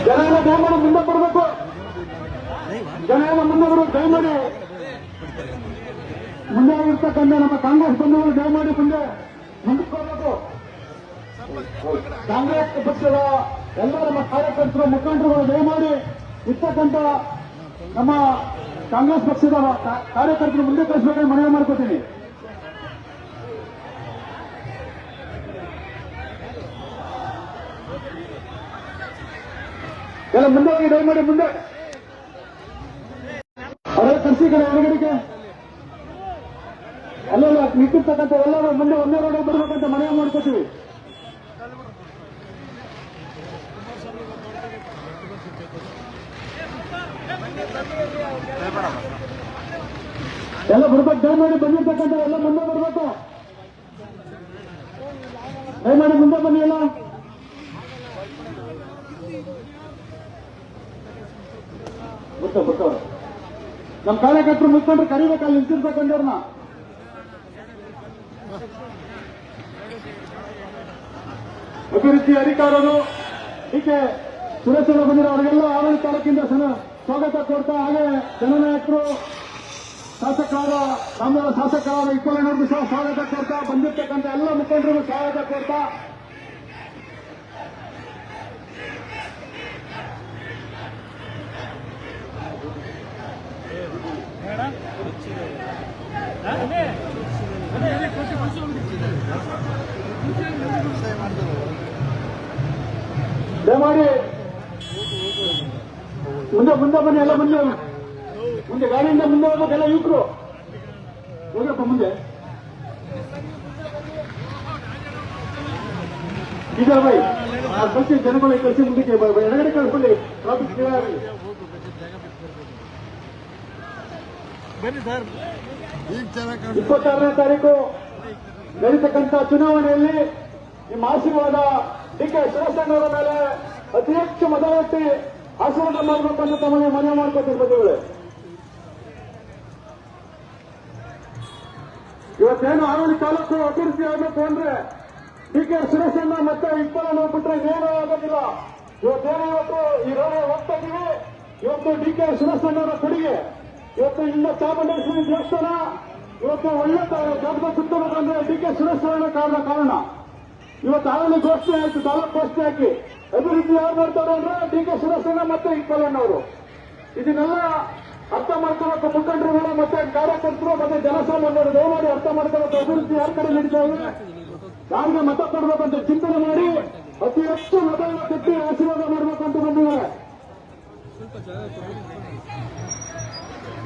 ಜನ ದಯಮಾಡಿ ಮುಂದೆ ಬರಬೇಕು. ಜನ ಮುಂದೆ ಬರಬೇಕು. ದಯಮಾಡಿ ಮುಂದೆ ಇರ್ತಕ್ಕಂಥ ನಮ್ಮ ಕಾಂಗ್ರೆಸ್ ಬಂಧುಗಳು ದಯಮಾಡಿ ಮುಂದೆ ಮುಂದಕ್ಕೆ ಕಾಂಗ್ರೆಸ್ ಪಕ್ಷದ ಎಲ್ಲ ನಮ್ಮ ಕಾರ್ಯಕರ್ತರು ಮುಖಂಡರುಗಳು ದಯಮಾಡಿ ಇರ್ತಕ್ಕಂಥ ನಮ್ಮ ಕಾಂಗ್ರೆಸ್ ಪಕ್ಷದ ಕಾರ್ಯಕರ್ತರು ಮುಂದೆ ಕಳಿಸಬೇಕಂತ ಮನವಿ ಮಾಡ್ಕೋತೀನಿ. ಎಲ್ಲ ಮುಂದೆ ಹೋಗಿ ದಯಮಾಡಿ ಮುಂದೆ ಅವರ ಕರ್ಸಿ ಕಡೆ ಹೊರಗಡೆಗೆ ಅಲ್ಲೆಲ್ಲ ನಿಂತಿರ್ತಕ್ಕಂಥ ಎಲ್ಲರೂ ಮುಂದೆ ಒಂದೇ ರೋಡ್ ಬರ್ಬೇಕಂತ ಮನವಿ ಮಾಡ್ಕೋತೀವಿ. ಎಲ್ಲ ಬರ್ಬೇಕು. ದಯಮಾಡಿ ಬಂದಿರ್ತಕ್ಕಂಥ ಎಲ್ಲ ಮುಂದೆ ಬರ್ಬೇಕು. ದಯಮಾಡಿ ಮುಂದೆ ಬನ್ನಿ. ಎಲ್ಲ ಬಿಟ್ಟು ನಮ್ಮ ಕಾರ್ಯಕರ್ತರು ಮುಖ್ಯಂಡ್ರು ಕರಿಬೇಕಲ್ಲಿ ನಿಂತಿರ್ತಕ್ಕಂಥವ್ರನ್ನ. ಅಭಿವೃದ್ಧಿ ಅಧಿಕಾರರು ಡಿ.ಕೆ. ಸುರೇಶ್ ಅವರು ಬಂದಿರೋ ಅವರಿಗೆಲ್ಲ ಆಡಳಿತ ತಾಲೂಕಿಂದ ಸ್ವಾಗತ ಕೋರ್ತಾ, ಹಾಗೆ ಜನನಾಯಕರು ಶಾಸಕರಾದ ರಾಮನಗರ ಶಾಸಕರಾದ ಇಪ್ಪಲನವ್ರಿಗೂ ಸಹ ಸ್ವಾಗತ ಕೋರ್ತಾ, ಬಂದಿರ್ತಕ್ಕಂಥ ಎಲ್ಲ ಮುಖಂಡರಿಗೂ ಸ್ವಾಗತ ಕೋರ್ತಾ, ದಯಮಾಡಿ ಮುಂದೆ ಮುಂದೆ ಬನ್ನಿ. ಎಲ್ಲ ಮುಂದೆ ಮುಂದೆ ಗಾಡಿಯಿಂದ ಮುಂದೆ ಹೋಗ್ಬೇಕು. ಎಲ್ಲ ಯುವಕರು ಹೋಗಪ್ಪ ಮುಂದೆ. ಈಗ ಬೈ ಕಳಿಸಿ ಜನಗಳಿಗೆ ಕಳಿಸಿ ಮುಂದಕ್ಕೆ ಎಡಗಡೆ ಕಳಿಸ್ಕೊಳ್ಳಿ. ಟ್ರಾಫಿಕ್ ಕ್ಲಿಯರ್ ಆಗಲಿ. 26ನೇ ತಾರೀಕು ನಡೀತಕ್ಕಂಥ ಚುನಾವಣೆಯಲ್ಲಿ ನಿಮ್ಮ ಆಶೀರ್ವಾದ ಡಿ.ಕೆ. ಸುರೇಶಣ್ಣವರ ಮೇಲೆ ಅತಿ ಹೆಚ್ಚು ಮತಗಟ್ಟಿ ಆಶೀರ್ವಾದ ಮಾಡಬೇಕು ಅಂತ ತಮಗೆ ಮನವಿ ಮಾಡ್ಕೊತಿರ್ಬೋದು. ಇವತ್ತೇನು ಹಾವೇರಿ ತಾಲೂಕು ಅಭಿವೃದ್ಧಿ ಆಗಬೇಕು ಅಂದ್ರೆ ಡಿ.ಕೆ. ಸುರೇಶಣ್ಣ ಮತ್ತೆ ಇಪ್ಪಲನ್ನು ಬಿಟ್ರೆ ಏನೂ ಆಗೋದಿಲ್ಲ. ಇವತ್ತು ಈ ರೋಡ್ ಹೋಗ್ತಾ ಇದೀವಿ. ಇವತ್ತು ಡಿ.ಕೆ. ಸುರೇಶಣ್ಣವರ ಕೊಡುಗೆ. ಇವತ್ತು ಇಲ್ಲ ಚಾಮುಂಡೇಶ್ವರಿ ದೇವಸ್ಥಾನ ಇವತ್ತು ಒಳ್ಳೆ ಜಾಗದ ಸುತ್ತಬೇಕಂದ್ರೆ ಡಿ.ಕೆ. ಸುರೇಶಣ್ಣ ಕಾರಣ. ಇವತ್ತು ಹಾವೇರಿ ಘೋಷಣೆ ಆಯ್ತು, ತಾಲೂಕು ಘೋಷಣೆ ಹಾಕಿ ಅಭಿವೃದ್ಧಿ ಯಾರು ಮಾಡ್ತಾರೆ ಅಂದ್ರೆ ಡಿ.ಕೆ. ಸುರೇಶಣ್ಣ ಮತ್ತೆ ಇಪ್ಪಲಣ್ಣವರು. ಇದನ್ನೆಲ್ಲ ಅರ್ಥ ಮಾಡ್ಕೋಬೇಕು ಮುಖಂಡರುಗಳು ಮತ್ತೆ ಕಾರ್ಯಕರ್ತರು ಮತ್ತೆ ಜನಸಾಮಾನ್ಯರು ದಯಮಾಡಿ ಅರ್ಥ ಮಾಡ್ಕೋಬೇಕು. ಅಭಿವೃದ್ಧಿ ಯಾರ ಕಡೆ ನಡೀತಾ ಇದೆ, ಯಾರಿಗೆ ಮತ ಕೊಡಬೇಕಂತ ಚಿಂತನೆ ಮಾಡಿ ಅತಿ ಹೆಚ್ಚು ಮತವನ್ನು ಕಟ್ಟಿ ಆಶೀರ್ವಾದ ಮಾಡಬೇಕಂತ ಬಂದಿದ್ದಾರೆ.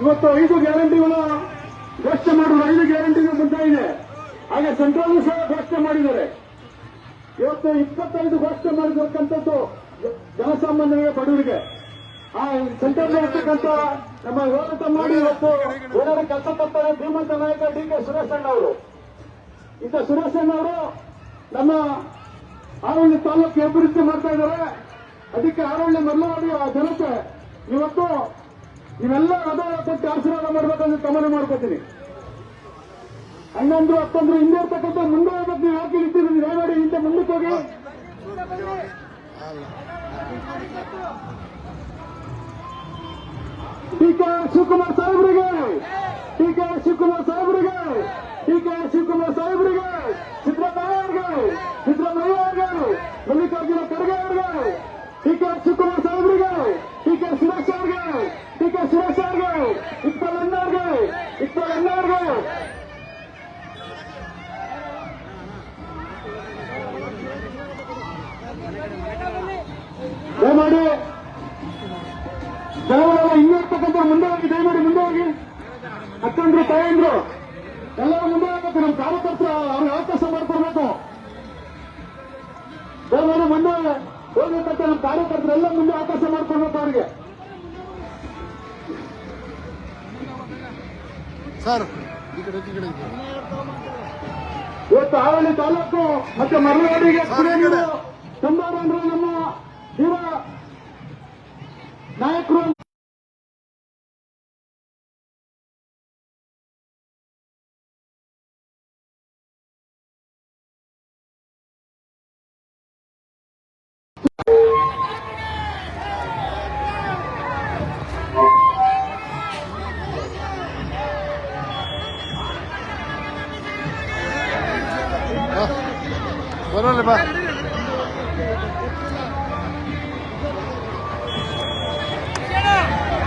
ಇವತ್ತು 5 ಗ್ಯಾರಂಟಿಗಳು ಘೋಷಣೆ ಮಾಡುವುದು, 5 ಗ್ಯಾರಂಟಿಗಳು ಮುಂದಾಗಿದೆ. ಹಾಗೆ ಸೆಂಟ್ರಲ್ ಸಹ ಘೋಷಣೆ ಮಾಡಿದ್ದಾರೆ. ಇವತ್ತು 25 ಘೋಷಣೆ ಮಾಡಿರ್ತಕ್ಕಂಥದ್ದು ಜನಸಾಮಾನ್ಯರಿಗೆ, ಬಡವರಿಗೆ. ಆ ಸೆಂಟ್ರಲ್ ಇರ್ತಕ್ಕಂಥ ನಮ್ಮ ಹೋರಾಟ ಮಾಡಿ ಇವತ್ತು ಓಡಾಡಿ ಕೆಲಸ ಕೊಡ್ತಾರೆ ಧೀಮಂತ ನಾಯಕ ಡಿ.ಕೆ. ಸುರೇಶಣ್ಣ ಅವರು. ಇಂಥ ಸುರೇಶಣ್ಣ ಅವರು ನಮ್ಮ ಹಾವೇರಿ ತಾಲೂಕು ಅಭಿವೃದ್ಧಿ ಮಾಡ್ತಾ ಇದ್ದಾರೆ. ಅದಕ್ಕೆ ಹಾವೇರಿ ಮರಳವಾಡಿ ಜನತೆ ಇವತ್ತು ಇವೆಲ್ಲ ಅದೇ ಕೊಟ್ಟು ಆಶೀರ್ವಾದ ಮಾಡಬೇಕಂತ ಗಮನ ಮಾಡ್ಕೋತೀನಿ. ಹಂಗಂದ್ರು ಅಪ್ಪಂದ್ರು ಹಿಂದೆ ಇರ್ತಕ್ಕಂಥ ಮುಂದೆ ಹೋಗ್ಬೇಕು. ನೀವು ಯಾಕೆ ಇರ್ತೀರಿ? ದಯಮಾಡಿ ಹಿಂದೆ ಮುಂದಕ್ಕೆ ಹೋಗಿ. ಡಿ.ಕೆ. ಶಿವಕುಮಾರ್ ಸಾಹೇಬರಿಗೆ, ಡಿ.ಕೆ. ಶಿವಕುಮಾರ್ ಸಾಹೇಬರಿಗೆ, ಡಿ.ಕೆ. ಶಿವಕುಮಾರ್ ಸಾಹೇಬರಿಗೆ, ಸಿದ್ದರಾಮಯ್ಯ ಅವರಿಗೆ, ಮಲ್ಲಿಕಾರ್ಜುನ ಖರ್ಗೆ ಅವರಿಗೆ, ಡಿ.ಕೆ. ಶಿವಕುಮಾರ್ ಸಾಹೇಬರಿಗೆ, ಡಿ.ಕೆ. ಸುರೇಶ್ ಅವರಿಗೆ, ಡಿ.ಕೆ. ಸುರೇಶ್ ಅವರಿಗೆ, ಇಪ್ಪಲಣ್ಣ ಅವರಿಗೆ ದಯಮಾಡಿ ಜನಗಳೆಲ್ಲ ಹಿಂಗೆ ಇರ್ತಕ್ಕಂಥ ಮುಂದೆ ಹೋಗಿ. ದಯಮಾಡಿ ಮುಂದೆ ಹೋಗಿ. ಅಕ್ಕಂದ್ರು ತಾಯಂದ್ರು ಎಲ್ಲರೂ ಮುಂದೆ ಹೋಗ್ಬೇಕು. ನಮ್ಮ ಕಾರ್ಯಕರ್ತರು ಅವ್ರಿಗೆ ಅವಕಾಶ ಮಾಡಿಕೊಡ್ಬೇಕು. ದಯಮಾಡಿ ಮುಂದೆ ಹೋಗ್ಬೇಕಂತ ನಮ್ಮ ಕಾರ್ಯಕರ್ತರು ಎಲ್ಲ ಮುಂದೆ ಅವಕಾಶ ಮಾಡಿಕೊಡ್ಬೇಕು ಅವರಿಗೆ. ಸರ್ ಇವತ್ತು ಹಾವೇರಿ ತಾಲೂಕು ಮತ್ತೆ ಮರಳವಾಡಿಗೆ ಕುಡಿಯ ನೀರು ತಂದಾರ ಅಂದ್ರೆ ನಮ್ಮ ಯುವ ನಾಯಕರು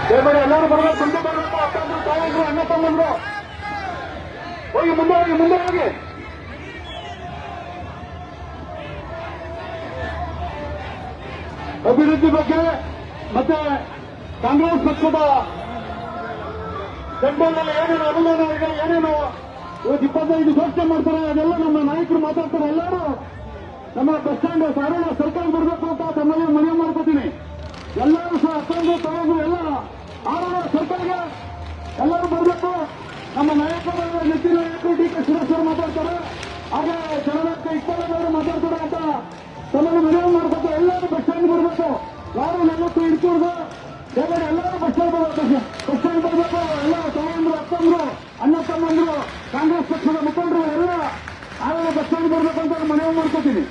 ದಯಮಾಡಿ ಎಲ್ಲರೂ ಬರಬೇಕು, ಮುಂದೆ ಬರಬೇಕು. ಅಕ್ಕಂದ್ರು, ತಾಯಂದ್ರು, ಅಣ್ಣ ತಮ್ಮಂದ್ರು ಹೋಗಿ, ಮುಂದೆ ಹೋಗಿ, ಮುಂದೆ ಹೋಗಿ. ಅಭಿವೃದ್ಧಿ ಬಗ್ಗೆ ಮತ್ತೆ ಕಾಂಗ್ರೆಸ್ ಪಕ್ಷದ ಬೆಂಬಲದಲ್ಲಿ ಏನೇನು ಅನುದಾನಗಳು, ಏನೇನು ಇವತ್ತು 25 ಘೋಷಣೆ ಮಾಡ್ತಾರೆ, ಅದೆಲ್ಲ ನಮ್ಮ ನಾಯಕರು ಮಾತಾಡ್ತಾರೆ. ಎಲ್ಲರೂ ನಮ್ಮ ಬಸ್ ಸ್ಟ್ಯಾಂಡ್ ಸಾರಣ ಸರ್ಕಾರ ಬರಬೇಕು ಅಂತ ತಮ್ಮಲ್ಲಿ ಮನವಿ ಮಾಡ್ಕೋತೀನಿ. ಎಲ್ಲರೂ ಸಹ ಅಕ್ಕಂದು ತಗೊಂಡು ಎಲ್ಲ ಆರೋಣ ಸರ್ಕಾರಕ್ಕೆ ಎಲ್ಲರೂ ಬರಬೇಕು. ನಮ್ಮ ನಾಯಕರು, ನೆಚ್ಚಿನ ನಾಯಕರು ಡಿ ಕೆ ಸುರೇಶ್ ಅವರು ಮಾತಾಡ್ತಾರೆ, ಹಾಗೆ ಜನರಕ್ಕೆ ಇಪ್ಪತ್ತವರು ಮಾತಾಡ್ತಾರೆ ಅಂತ ತಮ್ಮಲ್ಲಿ ಮನವಿ ಮಾಡ್ಬೇಕು. ಎಲ್ಲರೂ ಬಸ್ ಸ್ಟ್ಯಾಂಡ್ ಬರಬೇಕು. ಯಾರು ನೆಲಕ್ಕೂ ಇಡ್ಕೂಡ್ದು, ಯಾಕಂದ್ರೆ ಎಲ್ಲರೂ ಬಸ್ ಸ್ಟ್ಯಾಂಡ್ ಬರಬೇಕು. ಬಸ್ ಸ್ಟ್ಯಾಂಡ್ ಬರಬೇಕು. ಎಲ್ಲ ತಾಯಂದ್ರು, ಅಕ್ಕಂದ್ರು, ಅಣ್ಣ ತಮ್ಮಂದ್ರು, ಕಾಂಗ್ರೆಸ್ ಪಕ್ಷದ ಮುಖಂಡರು ಎಲ್ಲ ಆರೋಗ್ಯ ಬಸ್ ಸ್ಟ್ಯಾಂಡ್ ಬರಬೇಕು ಅಂತ ಮನವಿ ಮಾಡ್ಕೋತೀನಿ.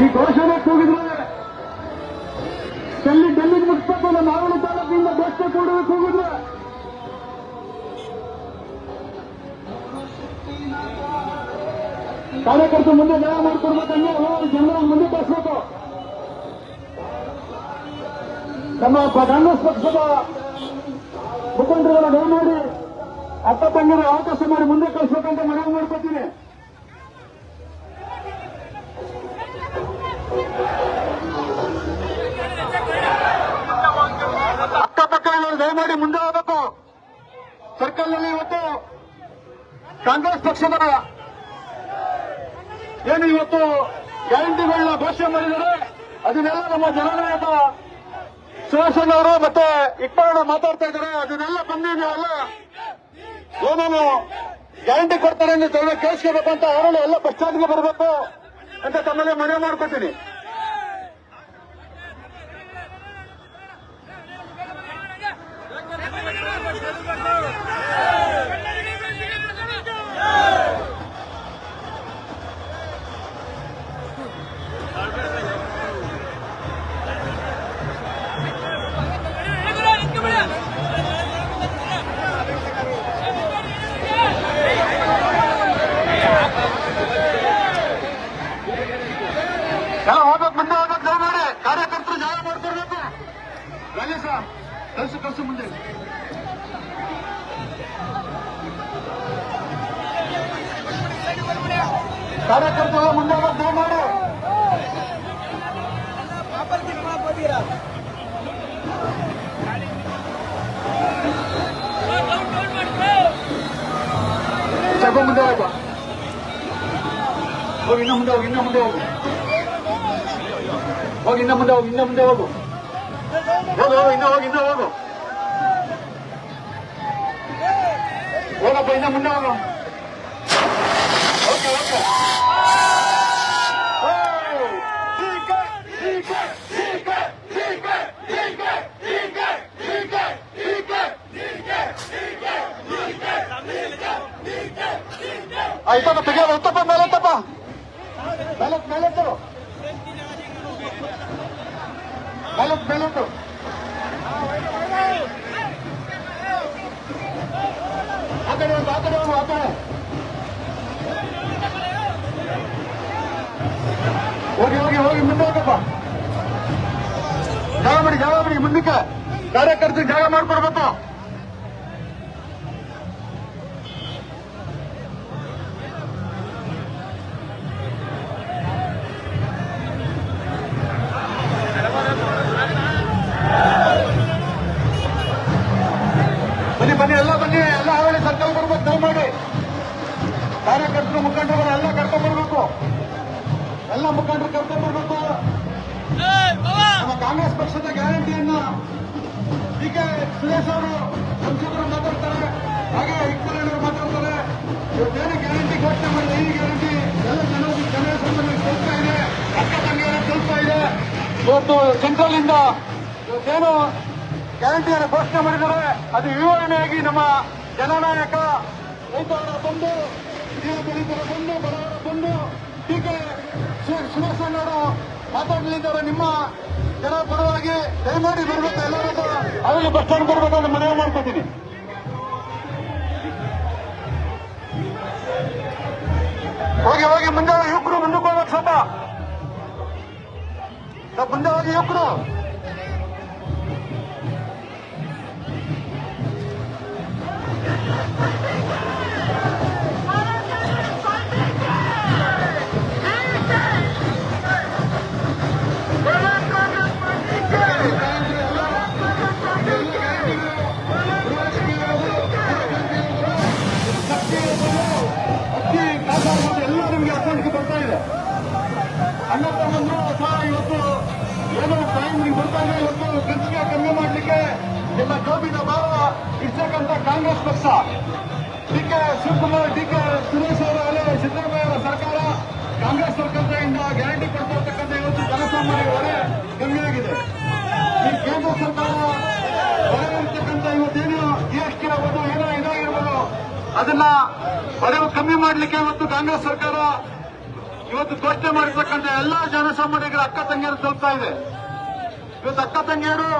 ಈ ಘೋಷಣೆ ಕೂಗಿದ್ರೆ ಡೆಲ್ಲಿಗೆ ಮುಗಿಸ್ಬೇಕು. ನಮ್ಮ ಆವರಣ ತಾಲೂಕಿನಿಂದ ಘೋಷಣೆ ಕೂಡೋದಕ್ಕೆ ಹೋಗಿದ್ರೆ ಕಾರ್ಯಕರ್ತರು ಮುಂದೆ ಜಯ ಮಾಡಿಕೊಡ್ಬೇಕಂದ್ರೆ ಜನರ ಮುಂದೆ ಕಳಿಸ್ಬೇಕು. ನಮ್ಮ ಕಾಂಗ್ರೆಸ್ ಪಕ್ಷದ ಮುಖಂಡರುಗಳ ದಯಮಾಡಿ ಅಕ್ಕ ತಂಗಿರು ಅವಕಾಶ ಮಾಡಿ ಮುಂದೆ ಕಳಿಸ್ಬೇಕಂತ ಮನವಿ ಮಾಡ್ಕೊತೀನಿ. ಅಕ್ಕಪಕ್ಕ ದಯಮಾಡಿ ಮುಂದೆ ಹೋಗಬೇಕು. ಸರ್ಕಲ್ನಲ್ಲಿ ಇವತ್ತು ಕಾಂಗ್ರೆಸ್ ಪಕ್ಷದ ಏನು ಇವತ್ತು ಗ್ಯಾರಂಟಿಗಳನ್ನ ಘೋಷಣೆ ಮಾಡಿದ್ದಾರೆ, ಅದನ್ನೆಲ್ಲ ನಮ್ಮ ಜನನಾಯಕ ಸುರೇಶ್ ಅವರು ಮತ್ತೆ ಇಕ್ಬಾಲ್ ಮಾತಾಡ್ತಾ ಇದ್ದಾರೆ. ಅದನ್ನೆಲ್ಲ ಬಂದು ನೀವೆಲ್ಲ ಏನೇನು ಗ್ಯಾರಂಟಿ ಕೊಡ್ತಾರೆ ಅಂತ ಕೇಳಿಸ್ಕೋಬೇಕು ಅಂತ ಅವರನ್ನು ಎಲ್ಲ ಬಸ್ ಸ್ಟ್ಯಾಂಡ್ಗೆ ಬರಬೇಕು ಅಂತ ತಮ್ಮಲ್ಲಿ ಮನವಿ ಮಾಡ್ಕೊತೀನಿ. ಎಲ್ಲ ಹೋಗ್ಬೇಕು, ಮುಂದೆ ಹೋಗ್ಬೇಕು. ದಯಮಾಡಿ ಕಾರ್ಯಕರ್ತರು ಜಾಗ ಮಾಡ್ಕೊಡ್ಬೇಕು. ಗಣೇಶ ಕಳ್ಸು ಮುಂದೆ. ಕಾರ್ಯಕರ್ತರು ಮುಂದೆ ಹೋಗ್ಬೇಕು. ದಯಮಾಡಿ ಸ್ವಲ್ಪ ಮುಂದೆ ಹೋಗ್ಬೇಕು. ಹೋಗಿ ಇನ್ನ ಮುಂದೆ ಹೋಗಿ, ಇನ್ನ ಮುಂದೆ ಹೋಗು, ಹೋಗಿ ಇನ್ನ ಮುಂದೆ ಹೋಗಿ, ಇನ್ನ ಮುಂದೆ ಹೋಗು, ಹೋಗು, ಇನ್ನ ಹೋಗಿ, ಇನ್ನ ಹೋಗು, ಹೋಗಪ್ಪ, ಇನ್ನ ಮುಂದೆ ಹೋಗು. Okay okay. ಆಯ್ತಪ್ಪ, ತೆಗಿಯೋದು ಉತ್ತಪ್ಪ, ಮೇಲೆತ್ತಪ್ಪ, ಮೇಲೆತ್ತು, ಮೇಲೆತ್ತು. ಆ ಕಡೆ ಹೋಗು, ಆ ಕಡೆ ಹೋಗು, ಆ ಕಡೆ ಹೋಗಿ ಹೋಗಿ ಹೋಗಿ, ಮುಂದೆ ಹೋಗಪ್ಪ. ಜಾಗ ಮಾಡಿ ಮುಂದಕ್ಕೆ ಕಾರ್ಯಕರ್ತರಿಗೆ ಜಾಗ ಮಾಡ್ಕೊಡ್ಬೇಕು. ಬನ್ನಿ, ಎಲ್ಲ ಹಾವಳಿ ಸರ್ಕಲ್ ಬರ್ಬೇಕು. ದಯಮಾಡಿ ಕಾರ್ಯಕರ್ತರು, ಮುಖಂಡರು ಎಲ್ಲ ಕರ್ಕೊಂಡ್ ಬರ್ಬೇಕು. ಎಲ್ಲ ಮುಖಂಡರು ಕರ್ಕೊಂಡ್ ಬರ್ಬೇಕು. ನಮ್ಮ ಕಾಂಗ್ರೆಸ್ ಪಕ್ಷದ ಗ್ಯಾರಂಟಿಯನ್ನ ಡಿ ಕೆ ಸುರೇಶ್ ಅವರು ಸಂಸದರು ಮಾತಾಡ್ತಾರೆ, ಹಾಗೆ ಇಕ್ಬಾಲ್ ಅವರು ಮಾತಾಡ್ತಾರೆ. ಇವತ್ತೇನು ಗ್ಯಾರಂಟಿ ಘೋಷಣೆ ಮಾಡಿದೆ, ಈ ಗ್ಯಾರಂಟಿ ಎಲ್ಲ ಜನರಿಗೆ ತಲುಪ್ತಾ ಇದೆ, ಅಕ್ಕ ತಂಗಿಯರಿಗೆ ತಲುಪ್ತಾ ಇದೆ. ಇವತ್ತು ಸೆಂಟ್ರಲ್ ಇಂದ ಇವತ್ತೇನು ಗ್ಯಾರಂಟಿಯನ್ನು ಘೋಷಣೆ ಮಾಡಿದ್ದಾರೆ. ಅದು ವಿವರಣೆಯಾಗಿ ನಮ್ಮ ಜನನಾಯಕ ರೈತರ ಬಂಧು, ದೀನದಲಿತರ ಬಂಧು, ಬಡವರ ಬಂಧು ಕೆ ಶಿವಸೇನವರು ಮಾತಾಡಲಿದ್ದಾರೆ. ನಿಮ್ಮ ಜನ ಪರವಾಗಿ ದಯಮಾಡಿ ಬರಬೇಕು, ಎಲ್ಲರೂ ಅವರಿಗೆ ಬಸ್ ಸ್ಟ್ಯಾಂಡ್ ಬರಬೇಕು ಅಂತ ಮನವಿ ಮಾಡ್ಕೊತೀನಿ. ಹೋಗಿ ಹೋಗಿ ಮುಂದೆ ಯುವಕರು ಮುಂದಕ್ಕೆ ಹೋಗ್ಬೇಕು, ಸ್ವಲ್ಪ ಮುಂದೆ ಹೋಗಿ ಯುವಕರು. ಎಲ್ಲ ನಿಮಗೆ ಅಕೌಂಟ್ಗೆ ಬರ್ತಾ ಇದೆ. ಅಣ್ಣ ತಮ್ಮಂದ್ರು ಸಹ ಇವತ್ತು ಏನೋ ಟೈಮ್ ನಿಮ್ಗೆ ಬರ್ತಾ ಇದೆ. ಇವತ್ತು ಖರ್ಚಿಗೆ ಕಡಿಮೆ ಮಾಡಲಿಕ್ಕೆ ನಿಮ್ಮ ಜೋಬಿನ ಭಾವ ಇರ್ತಕ್ಕಂಥ ಕಾಂಗ್ರೆಸ್ ಪಕ್ಷ, ಕೆ ಶಿವಕುಮಾರ್, ಕೆ ಸುರೇಶ್ ಅವರ ಸಿದ್ದರಾಮಯ್ಯ ಅವರ ಸರ್ಕಾರ, ಕಾಂಗ್ರೆಸ್ ಸರ್ಕಾರದಿಂದ ಗ್ಯಾರಂಟಿ ಕೊಡ್ತಾ ಇರ್ತಕ್ಕಂಥ ಇವತ್ತು ಜನಸಾಮಾನ್ಯರ ಹೊರೆ ಕಮ್ಮಿ ಆಗಿದೆ. ಈ ಕೇಂದ್ರ ಸರ್ಕಾರ ಹೊರಗಿರ್ತಕ್ಕಂಥ ಇವತ್ತೇನು ಜಿಎಸ್ಟಿ ಆಗ್ಬೋದು, ಏನೋ ಇದಾಗಿರ್ಬೋದು, ಅದನ್ನ ಹೊರಗೆ ಕಮ್ಮಿ ಮಾಡಲಿಕ್ಕೆ ಇವತ್ತು ಕಾಂಗ್ರೆಸ್ ಸರ್ಕಾರ ಇವತ್ತು ಘೋಷಣೆ ಮಾಡಿರ್ತಕ್ಕಂಥ ಎಲ್ಲಾ ಜನಸಾಮಾನ್ಯರ ಅಕ್ಕ ತಂಗಿಯರು ತಲುಪ್ತಾ ಇದೆ. ಇವತ್ತು ಅಕ್ಕ ತಂಗಿಯರು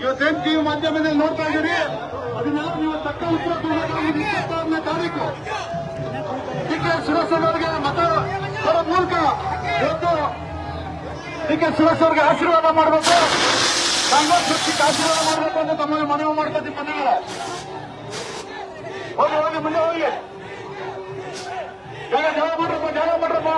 ಇವತ್ತೇನು ಟಿವಿ ಮಾಧ್ಯಮದಲ್ಲಿ ನೋಡ್ತಾ ಇದ್ದೀರಿ, ಅದನ್ನೆಲ್ಲ ನೀವು ತಕ್ಕ ಉತ್ತರ ಕೊಡಬೇಕಾಗಿದೆ. 26ನೇ ತಾರೀಕು ಕೆ ಸುರೇಶ್ ಅವರಿಗೆ ಮತ ಕೊಡೋ ಮೂಲಕ ಇವತ್ತು ಕೆ ಸುರೇಶ್ ಅವರಿಗೆ ಆಶೀರ್ವಾದ ಮಾಡಬೇಕು, ಕಾಂಗ್ರೆಸ್ ಪಕ್ಷಕ್ಕೆ ಆಶೀರ್ವಾದ ಮಾಡಬೇಕು ಅಂತ ತಮಗೆ ಮನವಿ ಮಾಡ್ಕೊತೀವಿ. ಮನೆಗಳ ಹೋಗಿ ಹೋಗಿ ಮುಂದೆ ಹೋಗಿ, ಜಾಗ ಮಾಡ್ರಪ್ಪ, ಜಾಗ ಮಾಡ್ರಪ್ಪ.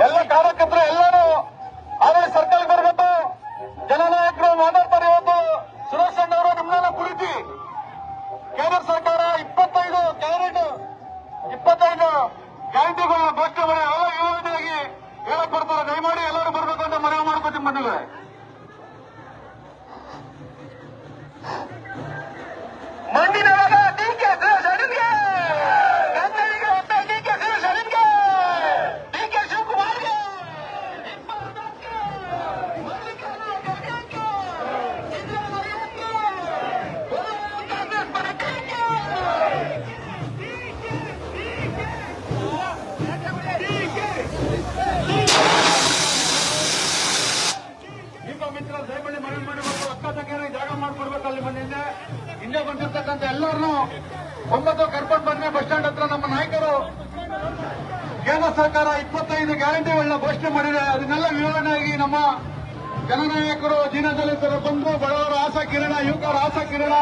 ಎಲ್ಲ ಕಾರ್ಯಕರ್ತರು ಎಲ್ಲರೂ ಆಡಳಿತ ಸರ್ಕಾರಕ್ಕೆ ಬರಬೇಕು. ಜನನಾಯಕರು ಮಾತಾಡ್ತಾರೆ. ಇವತ್ತು ಸುರೇಶ್ ಅವರು ನಿಮ್ಮನ್ನೆಲ್ಲ ಕುರಿತು ಕೇಂದ್ರ ಸರ್ಕಾರ 25 ಗ್ಯಾರಂಟಿಗಳನ್ನ ಘೋಷಣೆ ಮಾಡಿ ಯೋಜನೆಯಾಗಿ ಹೇಳಕ್ ಬರ್ತಾರೆ. ದಯಮಾಡಿ ಎಲ್ಲರೂ ಬರಬೇಕು ಅಂತ ಮನವಿ ಮಾಡ್ಕೋತೀನಿ. ಬಂದಿದೆ ಮಂಡಿನೊಳಗ ಕೆ ಸುರೇಶ್ ಅಡಿಗೆ, ಗಂಗನಿಗೆ ಒತ್ತ ಕೆ ಸುರೇಶ್ ಅಡಿಗೆ, ಕೆ ಶಿವಕುಮಾರ್ಗೆ, ಕಾಂಗ್ರೆಸ್ ಬರಕ್ಕೆ ಮಿತ್ರ ದಯಮಾಡಿ ಮನವಿ ಮಾಡಬೇಕು. ಅಕ್ಕ ತಂಗಿಯರಿಗೆ ಜಾಗ ಮಾಡ್ಕೊಡ್ಬೇಕು. ಅಲ್ಲಿ ಮನೆಯಿಂದ ಹಿಂದೆ ಬಂದಿರ್ತಕ್ಕಂಥ ಎಲ್ಲರನ್ನೂ 9 ಕರ್ಕೊಂಡು ಬಂದ್ರೆ ಬಸ್ ಸ್ಟ್ಯಾಂಡ್ ಹತ್ರ ನಮ್ಮ ನಾಯಕರು ಕೇಂದ್ರ ಸರ್ಕಾರ 25 ಗ್ಯಾರಂಟಿಗಳನ್ನ ಘೋಷಣೆ ಮಾಡಿದೆ. ಅದನ್ನೆಲ್ಲ ವಿವರಣೆಯಾಗಿ ನಮ್ಮ ಜನನಾಯಕರು, ದೀನದಲಿತರ ಬಂಧು, ಬಡವರ ಆಶಾ ಕಿರಣ, ಯುವಕರ ಆಶಾ ಕಿರಣ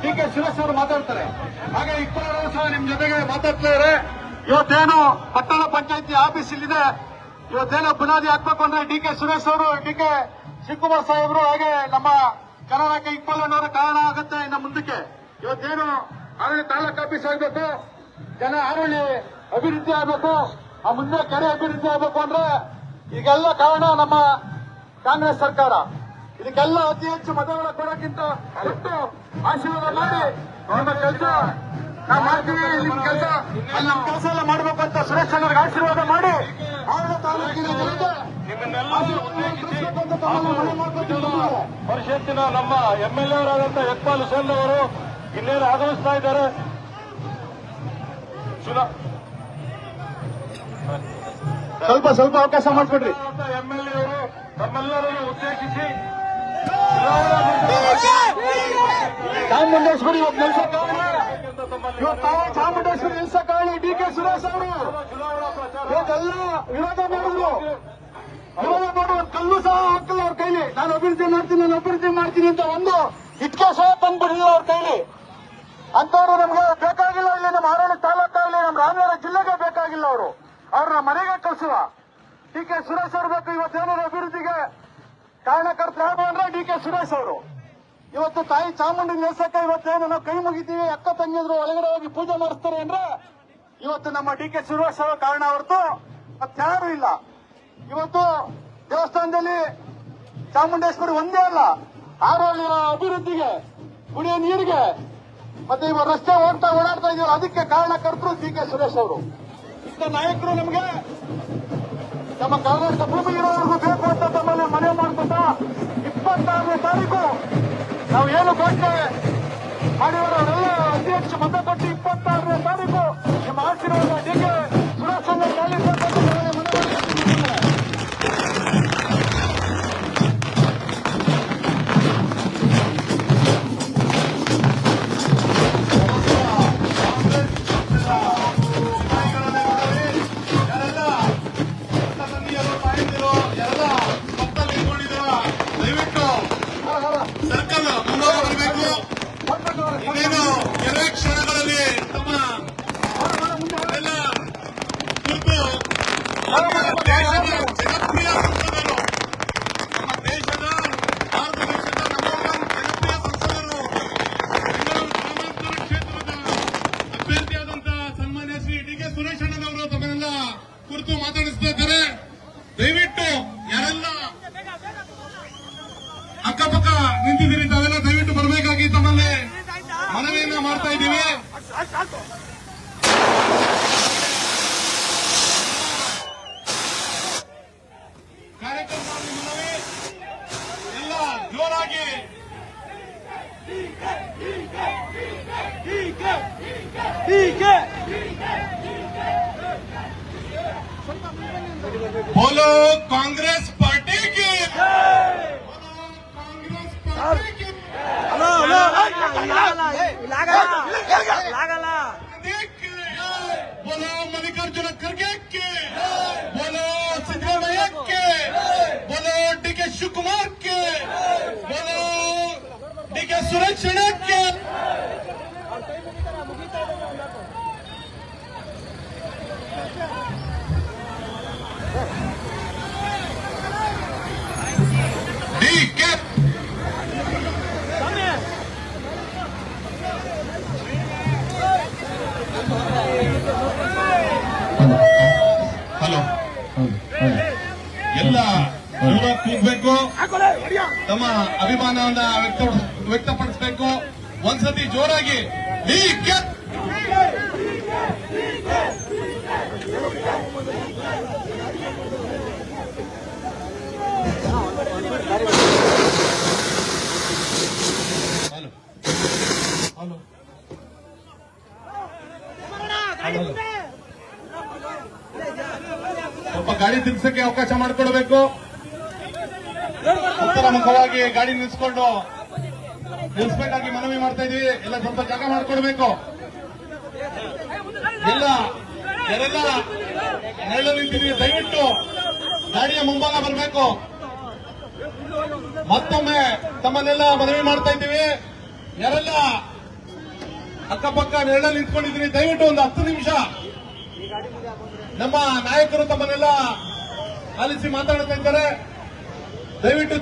ಕೆ ಸುರೇಶ್ ಅವರು ಮಾತಾಡ್ತಾರೆ. ಹಾಗೆ ಇಬ್ಬರು ಸಹ ನಿಮ್ ಜೊತೆಗೆ ಮಾತಾಡ್ತಾರೆ. ಇವತ್ತೇನು ಪಟ್ಟಣ ಪಂಚಾಯತಿ ಆಫೀಸ್ ಇಲ್ಲಿದೆ, ಇವತ್ತೇನೋ ಬುನಾದಿ ಹಾಕ್ಬೇಕು ಅಂದ್ರೆ ಕೆ ಸುರೇಶ್ ಅವರು, ಕೆ ಶಿವಕುಮಾರ್ ಸಾಹೇಬರು, ಹಾಗೆ ನಮ್ಮ ಜನನಾಯಕ ಇಕ್ಬಾಲಣ್ಣವರು ಕಾರಣ ಆಗುತ್ತೆ. ಇನ್ನು ಮುಂದಕ್ಕೆ ಇವತ್ತೇನು ಆರೋಳಿ ತಾಲೂಕು ಆಫೀಸ್ ಆಗಬೇಕು, ಜನ ಆರೋಳಿ ಅಭಿವೃದ್ಧಿ ಆಗಬೇಕು, ಆ ಮುಂದೆ ಕೆರೆ ಅಭಿವೃದ್ಧಿ ಆಗಬೇಕು ಅಂದ್ರೆ ಈಗೆಲ್ಲ ಕಾರಣ ನಮ್ಮ ಕಾಂಗ್ರೆಸ್ ಸರ್ಕಾರ. ಇದಕ್ಕೆಲ್ಲ ಅತಿ ಹೆಚ್ಚು ಮತಗಳ ಕೊಡೋಕ್ಕಿಂತ ಒಟ್ಟು ಆಶೀರ್ವಾದ ಮಾಡಿ ನಿಮ್ಮ ಕೆಲಸ ನಾವು ಮಾಡ್ತೀವಿ. ನಿಮ್ ಕೆಲಸ ಅಲ್ಲಿ ನಮ್ಮ ಕೆಲಸ ಎಲ್ಲ ಮಾಡಬೇಕು ಅಂತ ಸುರೇಶ್ ಅವರಿಗೆ ಆಶೀರ್ವಾದ ಮಾಡಿ ಆರೋಳಿ ತಾಲೂಕಿನ ಜನತೆ ಪರಿಷತ್ತಿನ ನಮ್ಮ ಎಂಎಲ್ಎ ಅವರಾದಂತಹ ಯತ್ಪಾಲ್ ಹುಸೇನ್ ಅವರು ಇನ್ನೇನು ಆಗಮಿಸ್ತಾ ಇದ್ದಾರೆ. ಸ್ವಲ್ಪ ಅವಕಾಶ ಮಾಡಿಕೊಡ್ರಿ. ಎಂಎಲ್ಎ ಅವರು ನಮ್ಮೆಲ್ಲರನ್ನು ಉದ್ದೇಶಿಸಿ ಚಾಮುಂಡೇಶ್ವರಿ ಇವತ್ತು ನಿಲ್ಸಕ್ಕಾಗಲಿ, ಚಾಮುಂಡೇಶ್ವರಿ ನಿಲ್ಸಕ್ಕಾಗಲಿ ಕೆ ಸುರೇಶ್ ಅವರು ಇವತ್ತೆಲ್ಲ ವಿರೋಧ ಮಾಡಿದ್ರು. ವಿರೋಧ ಮಾಡುವ ಕಲ್ಲು ಸಹ ಹಾಕಲ್ಲ ಅವ್ರ ಕೈಲಿ. ನಾನು ಅಭಿವೃದ್ಧಿ ಮಾಡ್ತೀನಿ ಅಂತ ಒಂದು ಇಟ್ಕೆ ಸಹ ತಂದ್ಬಿಟ್ಟಿದ್ರು ಅವ್ರ ಕೈಲಿ. ಅಂತವ್ರು ನಮ್ಗೆ ಬೇಕಾಗಿಲ್ಲ. ಇಲ್ಲಿ ನಮ್ಮ ಆರೋಳಿ ತಾಲೂಕಾಗಲಿ ನಮ್ಮ ರಾಮನಗರ ಜಿಲ್ಲೆಗೆ ಬೇಕಾಗಿಲ್ಲ. ಅವರು ಅವ್ರನ್ನ ಮನೆಗೆ ಕಳಿಸುವ ಕೆ ಸುರೇಶ್ ಅವರು ಬೇಕು. ಇವತ್ತೇನಾದ್ರು ಅಭಿವೃದ್ಧಿಗೆ ಕಾರಣಕರ್ತ ಯಾರು ಅಂದ್ರೆ ಕೆ ಸುರೇಶ್ ಅವರು. ಇವತ್ತು ತಾಯಿ ಚಾಮುಂಡಿ ನಿಲ್ಸಕ್ಕೆ ಇವತ್ತೇನು ನಾವು ಕೈ ಮುಗಿತೀವಿ, ಅಕ್ಕ ತಂಗಿದ್ರು ಒಳಗಡೆ ಹೋಗಿ ಪೂಜೆ ಮಾಡಿಸ್ತಾರೆ ಅಂದ್ರೆ ಇವತ್ತು ನಮ್ಮ ಕೆ ಸುರೇಶ್ ಅವರ ಕಾರಣ ಹೊರತು ಮತ್ತಾರು ಇಲ್ಲ. ಇವತ್ತು ದೇವಸ್ಥಾನದಲ್ಲಿ ಚಾಮುಂಡೇಶ್ವರಿ ಒಂದೇ ಅಲ್ಲ, ಆರೋಗ್ಯ ಅಭಿವೃದ್ಧಿಗೆ, ಕುಡಿಯೋ ನೀರಿಗೆ ಮತ್ತೆ ಇವ ರಸ್ತೆ ಓಡಾಡ್ತಾ ಇದೀವಲ್ಲ ಅದಕ್ಕೆ ಕಾರಣಕರ್ತರು ಡಿ.ಕೆ. ಸುರೇಶ್ ಅವರು. ಇಂಥ ನಾಯಕರು ನಮಗೆ ನಮ್ಮ ಕಾಂಗ್ರೆಸ್ ಭೂಮಿ ಇರೋವರೆಗೂ ಬೇಕು ಅಂತ ತಮ್ಮಲ್ಲಿ ಮನೆ ಮಾಡ್ಕೊತಾ 26ನೇ ತಾರೀಕು ನಾವು ಏನು ಘೋಷಣೆ ಮಾಡಿರೋರೆಲ್ಲ ಅಧ್ಯಕ್ಷ ಮತ ಕೊಟ್ಟು 26ನೇ ತಾರೀಕು ನಿಮ್ಮ ಆಶೀರ್ವಾದ ಡಿ.ಕೆ. ಸುರೇಶ್ ಅಣ್ಣ ಸರ್ಕಲ್ ಮುಂದೋಗಿ ಬರಬೇಕು. ಇನ್ನೇನು ಕೆಲವೇ ಕ್ಷಣಗಳಲ್ಲಿ ತಮ್ಮ ಎಲ್ಲ ಕುರಿತು ನಮ್ಮ ದೇಶದ ಜನಪ್ರಿಯ ಸಂಸದರು, ನಮ್ಮ ದೇಶದ ಭಾರತ ದೇಶದ ನಂಬರ್ 1 ಜನಪ್ರಿಯ ಸಂಸದರು, ಬೆಂಗಳೂರು ಗ್ರಾಮಾಂತರ ಕ್ಷೇತ್ರದ ಅಭ್ಯರ್ಥಿಯಾದಂತಹ ಸನ್ಮಾನ್ಯ ಶ್ರೀ ಡಿ.ಕೆ. ಸುರೇಶ್ ಅಣ್ಣನವರು ತಮ್ಮನ್ನೆಲ್ಲ ಕುರಿತು ಮಾತನಾಡಿಸ್ತಾ ಇದ್ದಾರೆ. ದಯವಿಟ್ಟು ಯಾರೆಲ್ಲ ಅಕ್ಕಪಕ್ಕ ನಿಂತಿದ್ದೀರಿ ತಾವೆಲ್ಲ ದಯವಿಟ್ಟು ಬರಬೇಕಾಗಿ ತಮ್ಮಲ್ಲಿ ಮನವಿಯನ್ನ ಮಾಡ್ತಾ ಇದ್ದೀವಿ. ಕಾರ್ಯಕ್ರಮದಲ್ಲಿ ಮನವಿ ಎಲ್ಲ ಜೋರಾಗಿ बोलो कांग्रेस पार्टी की, कांग्रेस पार्टी की, बोलो मल्लिकार्जुन खड़गे के, बोलो सिद्धरामैया के, बोलो डी.के. शिवकुमार के, बोलो डी.के. सुरेश अण्णा के. डी.के. ಹಲೋ, ಎಲ್ಲ ಜೋರ ಕೂಗಬೇಕು, ತಮ್ಮ ಅಭಿಮಾನವನ್ನ ವ್ಯಕ್ತಪಡಿಸಬೇಕು. ಒಂದ್ಸತಿ ಜೋರಾಗಿ ಡಿ.ಕೆ. ಹಲೋ ಹಲೋ ಸ್ವಲ್ಪ ಗಾಡಿ ತಿರ್ಸಕ್ಕೆ ಅವಕಾಶ ಮಾಡಿಕೊಡ್ಬೇಕು. ಉತ್ತರ ಮುಖವಾಗಿ ಗಾಡಿ ನಿಲ್ಲಿಸಬೇಕಾಗಿ ಮನವಿ ಮಾಡ್ತಾ ಇದೀವಿ. ಎಲ್ಲ ಸ್ವಲ್ಪ ಜಾಗ ಮಾಡಿಕೊಡ್ಬೇಕು. ಯಾರೆಲ್ಲ ನೆರಳು ನಿಂತಿದ್ದೀವಿ ದಯವಿಟ್ಟು ಗಾಡಿಯ ಮುಂಭಾಗ ಬರಬೇಕು. ಮತ್ತೊಮ್ಮೆ ತಮ್ಮನ್ನೆಲ್ಲ ಮನವಿ ಮಾಡ್ತಾ ಇದ್ದೀವಿ. ಯಾರೆಲ್ಲ ಅಕ್ಕಪಕ್ಕ ನೆರಳಲ್ಲಿ ನಿಂತ್ಕೊಂಡಿದ್ದೀರಿ ದಯವಿಟ್ಟು ಒಂದು 10 ನಿಮಿಷ ನಮ್ಮ ನಾಯಕರು ತಮ್ಮನ್ನೆಲ್ಲ ಆಲಿಸಿ ಮಾತಾಡ್ತಾ ಇದ್ದಾರೆ. ದಯವಿಟ್ಟು